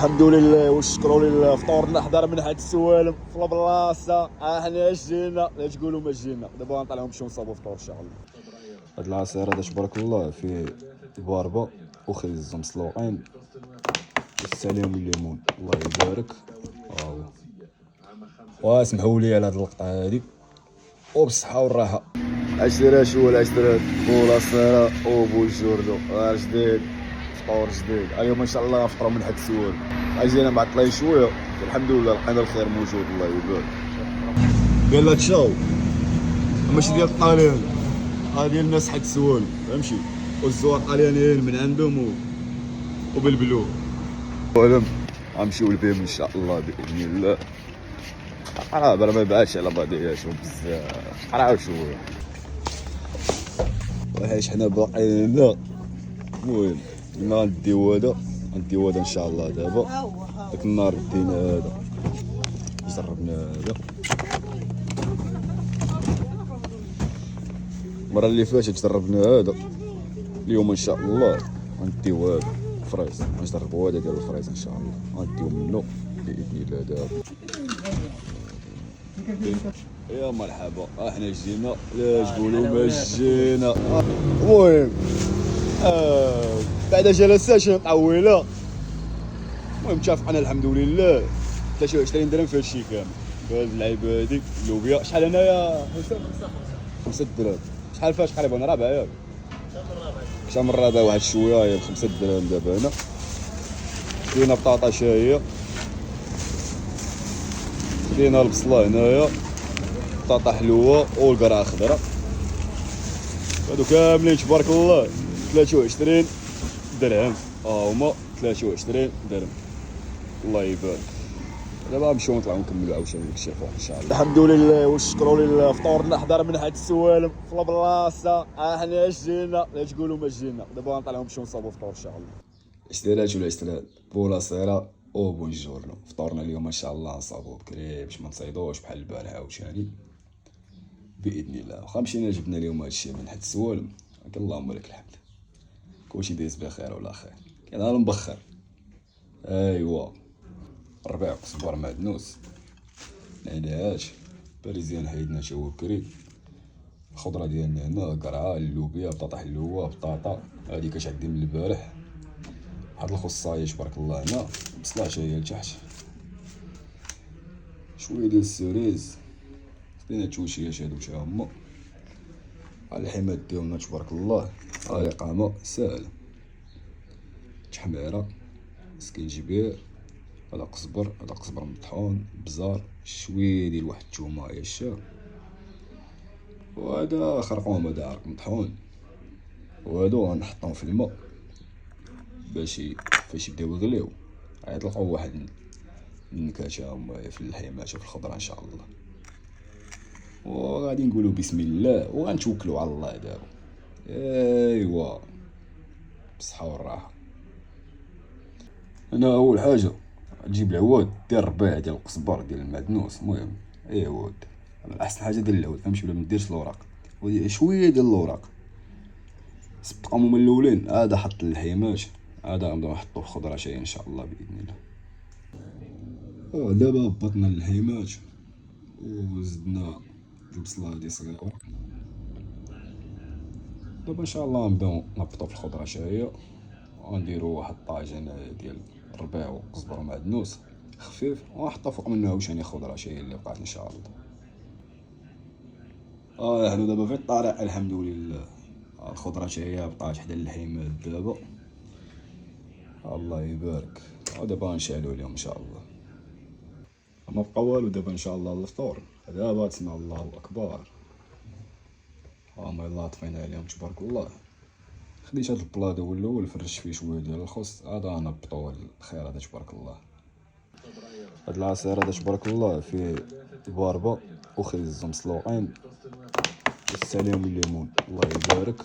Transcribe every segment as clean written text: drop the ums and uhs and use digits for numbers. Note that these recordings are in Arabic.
الحمد لله والشكر لله. فطورنا حضر من هاد السوالم في البلاصه. حنا جينا لا تقولوا ما جينا. دابا غنطلعوا نمشيو نصاوبوا فطور ان شاء الله. هاد العصير هذا تبارك الله فيه الباربه وخيز مسلوقين والسليم والليمون الله يبارك. واسمحوا لي على هاد اللقطه هادي وبالصحه والراحه. عشرة شوال عشرة بولاصيرة وبوجوردو جديد فطور جديد. اليوم ان شاء الله غنفطروا من هاد السوال. اجينا معطلين شويه الحمد لله لقينا الخير موجود الله يبارك. قال لك شاو ماشي ديال الطاليان هادي ديال الناس حد السوال فهمتي والزوار طاليانيين من عندهم وبالبلو ولم غنمشيو لبيهم ان شاء الله باذن الله. راه ما يبعدش على بعضياتهم بزاف راه شويه وحيت حنا باقيين هنا. المهم قلنا غنديو هذا ان شاء الله. دابا داك النهار دينا هذا جربنا هذا المره اللي فاتت جربنا هذا. اليوم ان شاء الله غنديو هذا فريز غنجربوا هذا ديال الفريز ان شاء الله غنديو منه باذن الله. دابا يا مرحبا احنا جينا لا تقولوا ما جينا. المهم بعد جلسات طويله المهم اتفقنا الحمد لله 23 درهم في هادشي كامل. هاد اللعيبه هادي اللوبيا شحال هنايا؟ 5 دراهم. شحال فيها تقريبا؟ رابعه ياك؟ كشا من رابعه واحد شويه هي 5 دراهم. دابا هنا كاينه بطاطا شاهيه كاينه البصله هنايا بطاطا حلوه والقرعه خضراء. هادو كاملين تبارك الله 23 درهم. هما 23 درهم الله يبارك. دابا نمشيو نطلعو نكملو عاوتاني داكشي فوق ان شاء الله. الحمد لله والشكر لله. فطورنا حضر من هاد السوالم في البلاصه. حنا جينا لا تقولوا ما جينا. دابا غنطلعو نمشيو نصاوبوا فطور ان شاء الله. عشتيرات ولا عشتيرات بولاصيرة وبونجورنو. فطورنا اليوم ان شاء الله نصاوبو بكري باش ما نصيدوش بحال البارح عاوتاني باذن الله. واخا مشينا جبنا اليوم هادشي من هاد السوالم ولكن اللهم لك الحمد كلشي دايز بخير ولا خير. كاين غير مبخر ايوا ربيع قزبر معدنوس نعناع باريزيان حيدنا تا هو بكري. الخضره ديالنا هنا قرعه اللوبيا بطاطا حلوه بطاطا هادي كتعدي من البارح. واحد الخصايه تبارك الله هنا بصله حتى هي لتحت شويه ديال السوريز خدينا توشيات هادو تا هما. الحماد ديالنا تبارك الله الاقامه ساهله تحميره سكينجبير هذا قزبر مطحون بزار شويه ديال واحد الثومه يا الشاب وهذا خرقوم هذا عرق مطحون. وهادو غنحطهم في الماء باش فاش يبداو يغليو غيطلقوا واحد النكهه هما في اللحيمات وفي الخضره ان شاء الله. وغادي نقولوا بسم الله وغنتوكلوا على الله دابا. ايوا بالصحه والراحه. انا اول حاجه تجيب العواد دير ربيع ديال القزبر ديال المعدنوس. المهم ايوا احسن حاجه ديال العود فهمتي ولا ما ديرش الاوراق شويه ديال الاوراق سبقهم هما الاولين. هذا حط اللحيمات هذا غنبداو نحطو في الخضره شي ان شاء الله باذن الله. دابا هبطنا اللحيمات وزدنا البصله هادي صغيره. دابا ان شاء الله نبداو نهبطو في الخضره شاهيه ونديرو واحد الطاجين ديال الربيع وقزبر ومعدنوس خفيف ونحطو فوق منه عاوتاني خضره شاهيه اللي بقات ان شاء الله. نحن دابا في الطريق الحمد لله. الخضره شاهيه بقات حدا اللحيمات دابا الله يبارك. ودابا غنشعلو عليهم ان شاء الله. ما بقى والو دابا ان شاء الله الفطور. دابا تسمع الله اكبر هما يلاه طفينا عليهم تبارك الله. خديت هاد البلا هو الاول فرشت فيه شويه ديال الخس هذا غنبطو الخير هذا تبارك الله. هاد العصير هذا تبارك الله فيه الباربه وخيز مسلوقين والسليم والليمون الله يبارك.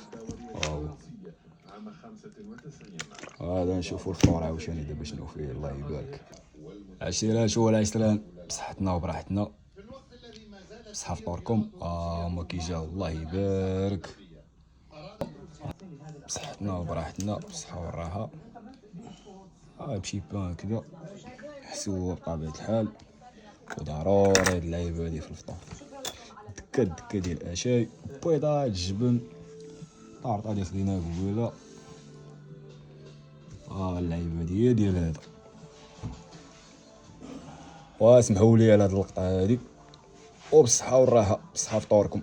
هذا نشوفو الفطور عاوتاني دابا شنو فيه الله يبارك. عشيرات ولا عشران بصحتنا وبراحتنا بصحة فطوركم. هما كيجاو الله يبارك بصحتنا وبراحتنا بالصحة والراحة. بشي بان كدا حسوه بطبيعة الحال. وضروري هاد اللعيبة هادي في الفطور، دكة ديال الاشاي، بيضة، الجبن، طارطة اللي خديناها قبيلة. اللعيبة هادي هي ديال هذا. واسمحوا لي على هاد اللقطة هادي، وبالصحة والراحة. بالصحة فطوركم.